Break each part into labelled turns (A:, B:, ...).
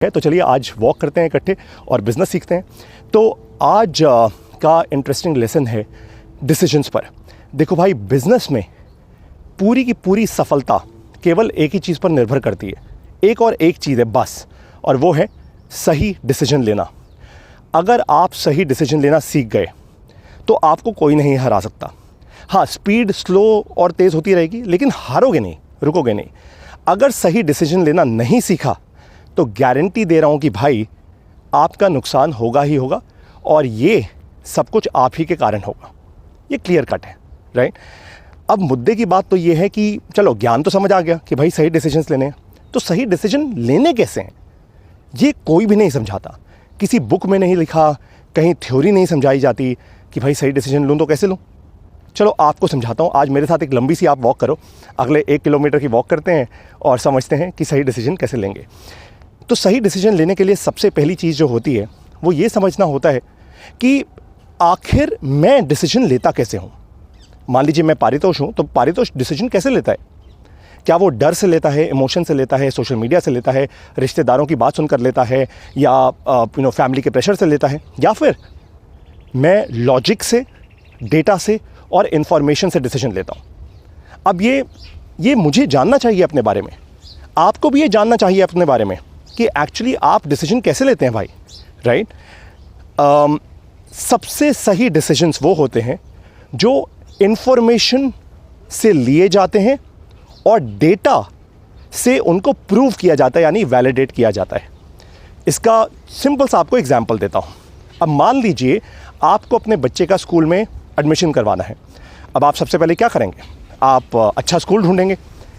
A: है। तो चलिए आज वॉक करते हैं इकट्ठे और बिज़नेस सीखते हैं। तो आज का इंटरेस्टिंग लेसन है डिसीजंस पर। देखो भाई, बिज़नेस में पूरी की पूरी सफलता केवल एक ही चीज़ पर निर्भर करती है, एक और एक चीज़ है बस, और वो है सही डिसीजन लेना। अगर आप सही डिसीजन लेना सीख गए तो आपको कोई नहीं हरा सकता। हाँ, स्पीड स्लो और तेज़ होती रहेगी, लेकिन हारोगे नहीं, रुकोगे नहीं। अगर सही डिसीजन लेना नहीं सीखा तो गारंटी दे रहा हूं कि भाई आपका नुकसान होगा ही होगा, और ये सब कुछ आप ही के कारण होगा। ये क्लियर कट है, राइट। अब मुद्दे की बात तो ये है कि चलो ज्ञान तो समझ आ गया कि भाई सही डिसीजंस लेने हैं, तो सही डिसीजन लेने कैसे हैं ये कोई भी नहीं समझाता। किसी बुक में नहीं लिखा, कहीं थ्योरी नहीं समझाई जाती कि भाई सही डिसीजन लूँ तो कैसे लूँ। चलो आपको समझाता हूँ। आज मेरे साथ एक लंबी सी आप वॉक करो, अगले 1 किलोमीटर की वॉक करते हैं और समझते हैं कि सही डिसीजन कैसे लेंगे। तो सही डिसीजन लेने के लिए सबसे पहली चीज़ जो होती है वो ये समझना होता है कि आखिर मैं डिसीजन लेता कैसे हूँ। मान लीजिए मैं पारितोष हूँ, तो पारितोष डिसीजन कैसे लेता है? क्या वो डर से लेता है, इमोशन से लेता है, सोशल मीडिया से लेता है, रिश्तेदारों की बात सुनकर लेता है, या फैमिली के प्रेशर से लेता है, या फिर मैं लॉजिक से, डेटा से और इन्फॉर्मेशन से डिसीजन लेता हूँ? अब ये मुझे जानना चाहिए अपने बारे में, आपको भी ये जानना चाहिए अपने बारे में कि एक्चुअली आप डिसीजन कैसे लेते हैं भाई, राइट। सबसे सही डिसीजंस वो होते हैं जो इन्फॉर्मेशन से लिए जाते हैं और डेटा से उनको प्रूव किया जाता है, यानी वैलिडेट किया जाता है। इसका सिंपल सा आपको एग्जांपल देता हूँ। अब मान लीजिए आपको अपने बच्चे का स्कूल में एडमिशन करवाना है। अब आप सबसे पहले क्या करेंगे? आप अच्छा स्कूल ढूंढेंगे।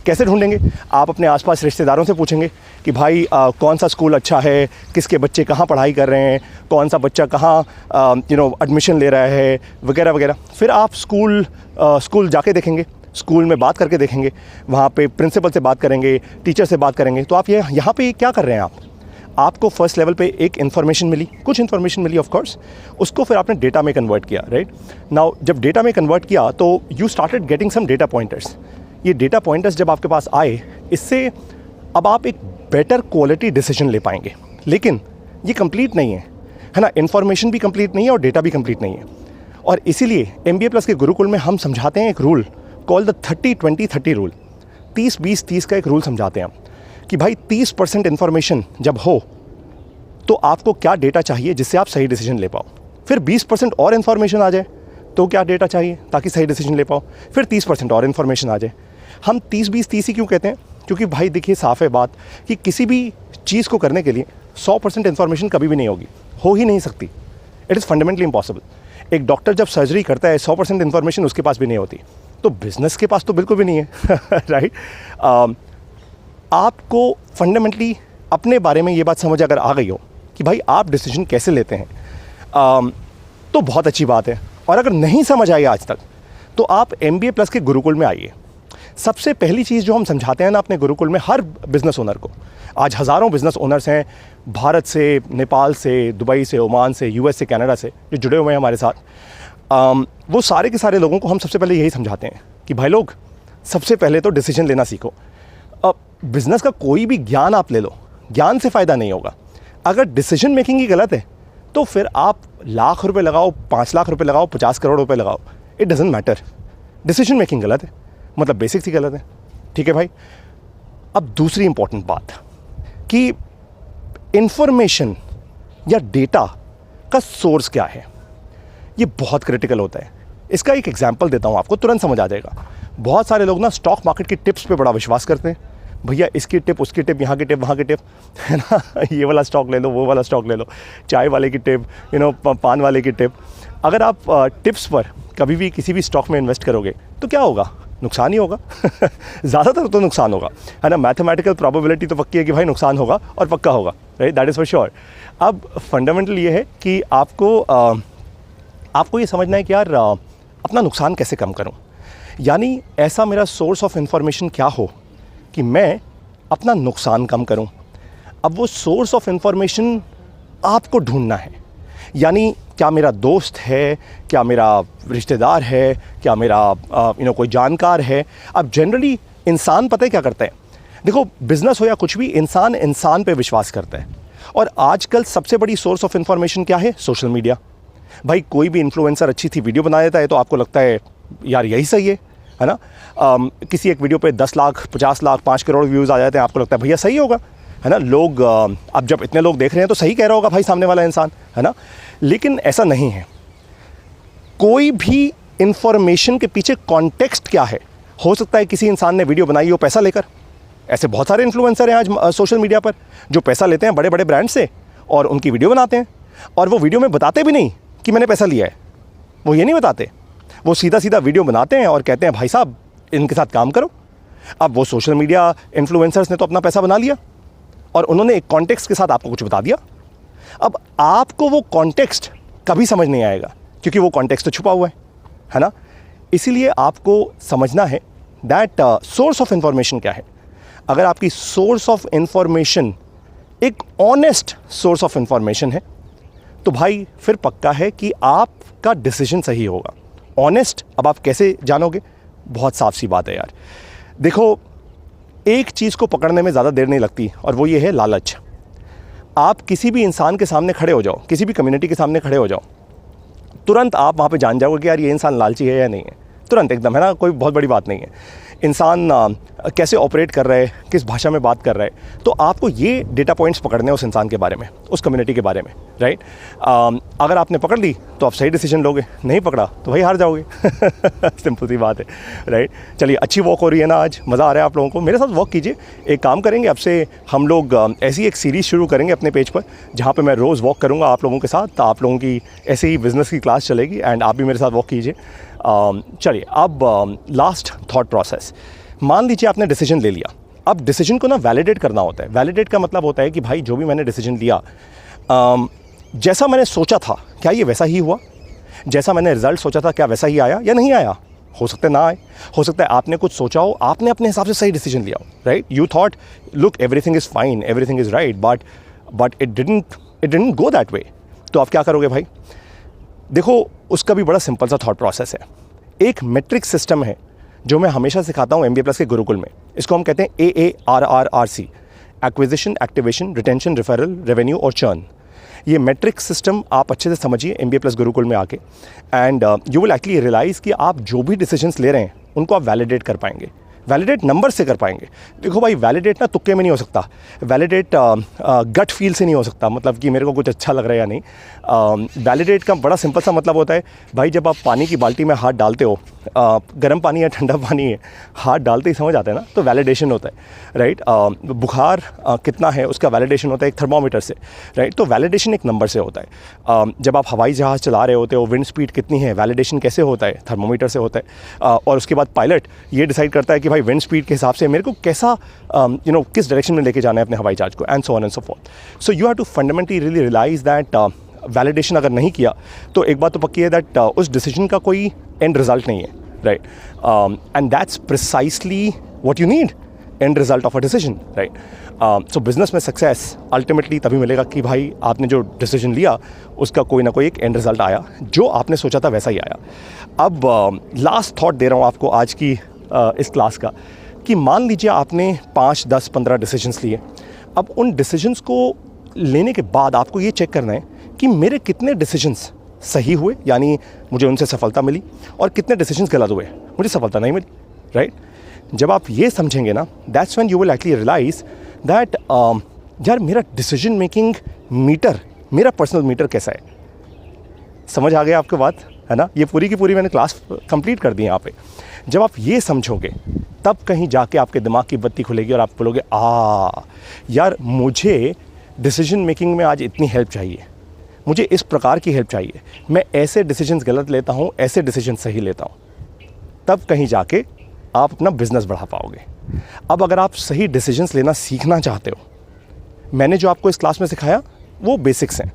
A: कैसे ढूंढेंगे? आप अपने आसपास रिश्तेदारों से पूछेंगे कि भाई कौन सा स्कूल अच्छा है, किसके बच्चे कहाँ पढ़ाई कर रहे हैं, कौन सा बच्चा कहाँ एडमिशन ले रहा है, वगैरह वगैरह। फिर आप स्कूल जाके देखेंगे, स्कूल में बात करके देखेंगे, वहाँ पे प्रिंसिपल से बात करेंगे, टीचर से बात करेंगे। तो आप यहाँ पे क्या कर रहे हैं? आपको फर्स्ट लेवल पे एक इन्फॉर्मेशन मिली, कुछ इन्फॉर्मेशन मिली ऑफ कोर्स, उसको फिर आपने डेटा में कन्वर्ट किया, राइट। नाउ जब डेटा में कन्वर्ट किया तो you started getting some data pointers. ये डेटा पॉइंटर्स जब आपके पास आए, इससे अब आप एक बेटर क्वालिटी डिसीजन ले पाएंगे। लेकिन ये कंप्लीट नहीं है ना, इन्फॉर्मेशन भी कंप्लीट नहीं है और डेटा भी कंप्लीट नहीं है। और इसीलिए MBA प्लस के गुरुकुल में हम समझाते हैं एक रूल कॉल्ड द 30-20-30 रूल। 30-20-30 का एक रूल समझाते हैं हम कि भाई 30% इन्फॉर्मेशन जब हो तो आपको क्या डेटा चाहिए जिससे आप सही डिसीजन ले पाओ। फिर 20% और इन्फॉर्मेशन आ जाए तो क्या डेटा चाहिए ताकि सही डिसीजन ले पाओ। फिर 30% और इन्फॉर्मेशन आ जाए। हम 30-20-30 ही क्यों कहते हैं? क्योंकि भाई देखिए, साफ है बात कि किसी भी चीज़ को करने के लिए 100% इन्फॉर्मेशन कभी भी नहीं होगी, हो ही नहीं सकती। It is fundamentally impossible. एक डॉक्टर जब सर्जरी करता है 100% इन्फॉर्मेशन उसके पास भी नहीं होती, तो बिजनेस के पास तो बिल्कुल भी नहीं है राइट। आपको फंडामेंटली अपने बारे में ये बात समझ अगर आ गई हो कि भाई आप डिसीजन कैसे लेते हैं, तो बहुत अच्छी बात है। और अगर नहीं समझ आई आज तक, तो आप MBA प्लस के गुरुकुल में आइए। सबसे पहली चीज़ जो हम समझाते हैं ना अपने गुरुकुल में हर बिज़नेस ओनर को, आज हज़ारों बिज़नेस ओनर्स हैं भारत से, नेपाल से, दुबई से, ओमान से, US से, कनाडा से, जो जुड़े हुए हैं हमारे साथ। वो सारे के सारे लोगों को हम सबसे पहले यही समझाते हैं कि भाई लोग, सबसे पहले तो डिसीजन लेना सीखो। अब बिज़नेस का कोई भी ज्ञान आप ले लो, ज्ञान से फ़ायदा नहीं होगा। अगर डिसीजन मेकिंग ही गलत है तो फिर आप लाख रुपए लगाओ, 5 लाख रुपए लगाओ, 50 करोड़ रुपए लगाओ, it doesn't matter. Decision making गलत है, मतलब बेसिक्स ही गलत है। ठीक है भाई। अब दूसरी इंपॉर्टेंट बात कि इंफॉर्मेशन या डेटा का सोर्स क्या है, ये बहुत क्रिटिकल होता है। इसका एक एग्जांपल देता हूँ आपको, तुरंत समझ आ जाएगा। बहुत सारे लोग ना स्टॉक मार्केट की टिप्स पे बड़ा विश्वास करते हैं। भैया इसकी टिप, उसकी टिप, यहाँ की टिप, वहाँ की टिप, है ना, ये वाला स्टॉक ले लो, वो वाला स्टॉक ले लो, चाय वाले की टिप, पान वाले की टिप। अगर आप टिप्स पर कभी भी किसी भी स्टॉक में इन्वेस्ट करोगे तो क्या होगा? नुकसान ही होगा ज़्यादातर तो नुकसान होगा, है ना। मैथमेटिकल प्रोबेबिलिटी तो पक्की है कि भाई नुकसान होगा और पक्का होगा, right, that is for sure. अब फंडामेंटल ये है कि आपको ये समझना है कि यार अपना नुकसान कैसे कम करूं, यानी ऐसा मेरा सोर्स ऑफ इंफॉर्मेशन क्या हो कि मैं अपना नुकसान कम करूं। अब वो सोर्स ऑफ इंफॉर्मेशन आपको ढूंढना है, यानी क्या मेरा दोस्त है, क्या मेरा रिश्तेदार है, क्या मेरा कोई जानकार है। अब जनरली इंसान पता है क्या करता है? देखो, बिजनेस हो या कुछ भी, इंसान पे विश्वास करता है। और आजकल सबसे बड़ी सोर्स ऑफ इंफॉर्मेशन क्या है? Social media. भाई कोई भी इन्फ्लुएंसर अच्छी थी वीडियो बना देता है तो आपको लगता है यार यही सही है ना? किसी एक वीडियो पे 10 लाख 50 लाख 5 करोड़ व्यूज़ आ जाते हैं, आपको लगता है भैया सही होगा, है ना? लोग अब जब इतने लोग देख रहे हैं तो सही कह रहा होगा भाई सामने वाला इंसान, है ना? लेकिन ऐसा नहीं है। कोई भी इंफॉर्मेशन के पीछे कॉन्टेक्स्ट क्या है? हो सकता है किसी इंसान ने वीडियो बनाई हो पैसा लेकर। ऐसे बहुत सारे इन्फ्लुएंसर हैं आज सोशल मीडिया पर जो पैसा लेते हैं बड़े बड़े ब्रांड से और उनकी वीडियो बनाते हैं, और वो वीडियो में बताते भी नहीं कि मैंने पैसा लिया है। वो ये नहीं बताते, वो सीधा सीधा वीडियो बनाते हैं और कहते हैं भाई साहब इनके साथ काम करो। अब वो सोशल मीडिया इन्फ्लुएंसर्स ने तो अपना पैसा बना लिया और उन्होंने एक कॉन्टेक्स्ट के साथ आपको कुछ बता दिया। अब आपको वो कॉन्टेक्स्ट कभी समझ नहीं आएगा क्योंकि वो कॉन्टेक्स्ट तो छुपा हुआ है ना? इसीलिए आपको समझना है दैट सोर्स ऑफ इंफॉर्मेशन क्या है। अगर आपकी सोर्स ऑफ इंफॉर्मेशन एक ऑनेस्ट सोर्स ऑफ इंफॉर्मेशन है तो भाई फिर पक्का है कि आपका डिसीजन सही होगा। ऑनेस्ट, अब आप कैसे जानोगे? बहुत साफ सी बात है यार। देखो, एक चीज़ को पकड़ने में ज़्यादा देर नहीं लगती और वो ये है लालच। आप किसी भी इंसान के सामने खड़े हो जाओ, किसी भी कम्युनिटी के सामने खड़े हो जाओ, तुरंत आप वहाँ पे जान जाओगे कि यार ये इंसान लालची है या नहीं है। तुरंत एकदम, है ना? कोई बहुत बड़ी बात नहीं है। इंसान कैसे ऑपरेट कर रहा है, किस भाषा में बात कर रहा है, तो आपको ये डेटा पॉइंट्स पकड़ने हैं उस इंसान के बारे में, उस कम्युनिटी के बारे में, राइट? अगर आपने पकड़ ली तो आप सही डिसीजन लोगे, नहीं पकड़ा तो भाई हार जाओगे। सिंपल सी बात है, राइट? चलिए, अच्छी वॉक हो रही है ना आज? मज़ा आ रहा है आप लोगों को? मेरे साथ वॉक कीजिए। एक काम करेंगे, अब से हम लोग ऐसी एक सीरीज़ शुरू करेंगे अपने पेज पर जहाँ पर मैं रोज़ वॉक करूँगा आप लोगों के साथ। आप लोगों की ऐसे ही बिज़नेस की क्लास चलेगी एंड आप भी मेरे साथ वॉक कीजिए। चलिए, अब लास्ट थॉट प्रोसेस। मान लीजिए आपने डिसीजन ले लिया। अब डिसीजन को ना वैलिडेट करना होता है। वैलिडेट का मतलब होता है कि भाई जो भी मैंने डिसीजन लिया, जैसा मैंने सोचा था क्या ये वैसा ही हुआ? जैसा मैंने रिजल्ट सोचा था क्या वैसा ही आया या नहीं आया? हो सकता है ना आए, हो सकता है आपने कुछ सोचा हो, आपने अपने हिसाब से सही डिसीजन लिया हो, right? You thought look everything is fine, everything is right, but it didn't go that way. तो आप क्या करोगे भाई? देखो, उसका भी बड़ा सिंपल सा थॉट प्रोसेस है। एक मेट्रिक सिस्टम है जो मैं हमेशा सिखाता हूँ MBA प्लस के गुरुकुल में। इसको हम कहते हैं AARRRC, acquisition, activation, retention, referral, revenue और चर्न। ये मेट्रिक सिस्टम आप अच्छे से समझिए MBA प्लस गुरुकुल में आके, and you will actually realise कि आप जो भी डिसीजंस ले रहे हैं उनको आप वैलिडेट कर पाएंगे, वैलिडेट नंबर से कर पाएंगे। देखो भाई, वैलिडेट ना तुक्के में नहीं हो सकता, वैलिडेट गट फील से नहीं हो सकता, मतलब कि मेरे को कुछ अच्छा लग रहा है या नहीं। वैलिडेट का बड़ा सिंपल सा मतलब होता है भाई, जब आप पानी की बाल्टी में हाथ डालते हो, गर्म पानी या ठंडा पानी है, हाथ डालते ही समझ आता है ना, तो वैलिडेशन होता है, राइट? बुखार कितना है उसका वैलिडेशन होता है एक थर्मोमीटर से, राइट? तो वैलिडेशन एक नंबर से होता है। जब आप हवाई जहाज़ चला रहे होते हो, विंड स्पीड कितनी है, वैलिडेशन कैसे होता है? थर्मोमीटर से होता है। और उसके बाद पायलट ये डिसाइड करता है कि भाई विंड स्पीड के हिसाब से मेरे को कैसा किस डायरेक्शन में लेके जाना है अपने हवाई जहाज को, and so on and so forth. So you have to fundamentally really realise that validation अगर नहीं किया तो एक बात तो पक्की है दैट उस डिसीजन का कोई एंड रिजल्ट नहीं है, right? And that's precisely what you need, and result of a decision, right? So business में सक्सेस अल्टीमेटली तभी मिलेगा कि भाई आपने जो डिसीजन लिया उसका कोई ना कोई एक एंड रिजल्ट आया, जो आपने सोचा था वैसा ही आया। अब लास्ट थॉट दे रहा हूँ आपको आज की इस क्लास का, कि मान लीजिए आपने 5, 10, 15 डिसीजंस लिए। अब उन डिसीजंस को लेने के बाद आपको ये चेक करना है कि मेरे कितने डिसीजंस सही हुए, यानी मुझे उनसे सफलता मिली, और कितने डिसीजंस गलत हुए, मुझे सफलता नहीं मिली, राइट? जब आप ये समझेंगे ना, that's when you will actually realise that यार मेरा डिसीजन मेकिंग मीटर, मेरा पर्सनल मीटर कैसा है। समझ आ गया आपको बात, है ना? ये पूरी की पूरी मैंने क्लास कंप्लीट कर दी यहाँ पे। जब आप ये समझोगे तब कहीं जाके आपके दिमाग की बत्ती खुलेगी और आप बोलोगे यार मुझे डिसीजन मेकिंग में आज इतनी हेल्प चाहिए, मुझे इस प्रकार की हेल्प चाहिए, मैं ऐसे डिसीजंस गलत लेता हूँ, ऐसे डिसीजन सही लेता हूँ। तब कहीं जाके आप अपना बिजनेस बढ़ा पाओगे। अब अगर आप सही डिसीजंस लेना सीखना चाहते हो, मैंने जो आपको इस क्लास में सिखाया वो बेसिक्स हैं।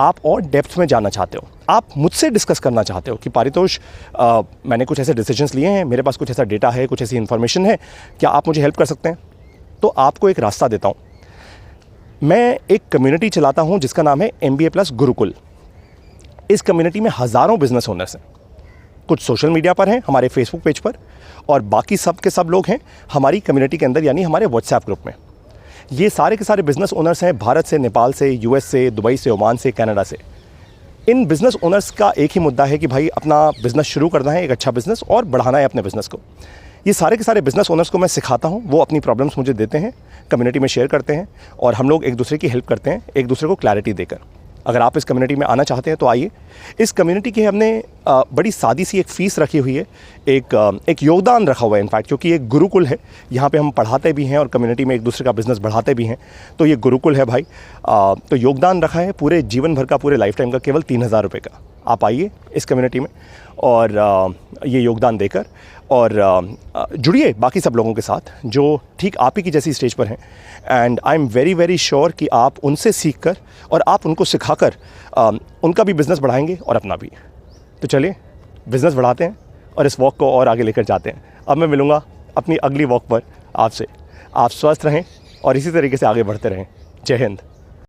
A: आप और डेप्थ में जाना चाहते हो, आप मुझसे डिस्कस करना चाहते हो कि पारितोष मैंने कुछ ऐसे डिसीजंस लिए हैं, मेरे पास कुछ ऐसा डेटा है, कुछ ऐसी इन्फॉर्मेशन है, क्या आप मुझे हेल्प कर सकते हैं? तो आपको एक रास्ता देता हूँ। मैं एक कम्युनिटी चलाता हूँ जिसका नाम है MBA प्लस गुरुकुल। इस कम्युनिटी में हज़ारों बिजनेस ओनर्स हैं। कुछ सोशल मीडिया पर हैं, हमारे फेसबुक पेज पर, और बाकी सब के सब लोग हैं हमारी कम्युनिटी के अंदर, यानी हमारे व्हाट्सएप ग्रुप में। ये सारे के सारे बिज़नेस ओनर्स हैं भारत से, नेपाल से, यूएस से, दुबई से, ओमान से, कनाडा से। इन बिज़नेस ओनर्स का एक ही मुद्दा है कि भाई अपना बिज़नेस शुरू करना है, एक अच्छा बिज़नेस, और बढ़ाना है अपने बिज़नेस को। ये सारे के सारे बिज़नेस ओनर्स को मैं सिखाता हूँ, वो अपनी प्रॉब्लम्स मुझे देते हैं, कम्युनिटी में शेयर करते हैं, और हम लोग एक दूसरे की हेल्प करते हैं, एक दूसरे को क्लैरिटी देकर। अगर आप इस कम्युनिटी में आना चाहते हैं तो आइए। इस कम्युनिटी की हमने बड़ी सादी सी एक फ़ीस रखी हुई है, एक योगदान रखा हुआ है इनफैक्ट, क्योंकि एक गुरुकुल है, यहाँ पे हम पढ़ाते भी हैं और कम्युनिटी में एक दूसरे का बिज़नेस बढ़ाते भी हैं। तो ये गुरुकुल है भाई। तो योगदान रखा है पूरे जीवन भर का, पूरे लाइफ टाइम का, केवल 3,000 रुपये का। आप आइए इस कम्युनिटी में और ये योगदान देकर और जुड़िए बाकी सब लोगों के साथ जो ठीक आप ही की जैसी स्टेज पर हैं। And I am very very sure कि आप उनसे सीख कर और आप उनको सिखाकर उनका भी बिज़नेस बढ़ाएंगे और अपना भी। तो चलिए बिज़नेस बढ़ाते हैं और इस वॉक को और आगे लेकर जाते हैं। अब मैं मिलूँगा अपनी अगली वॉक पर आपसे। आप स्वस्थ रहें और इसी तरीके से आगे बढ़ते रहें। जय हिंद।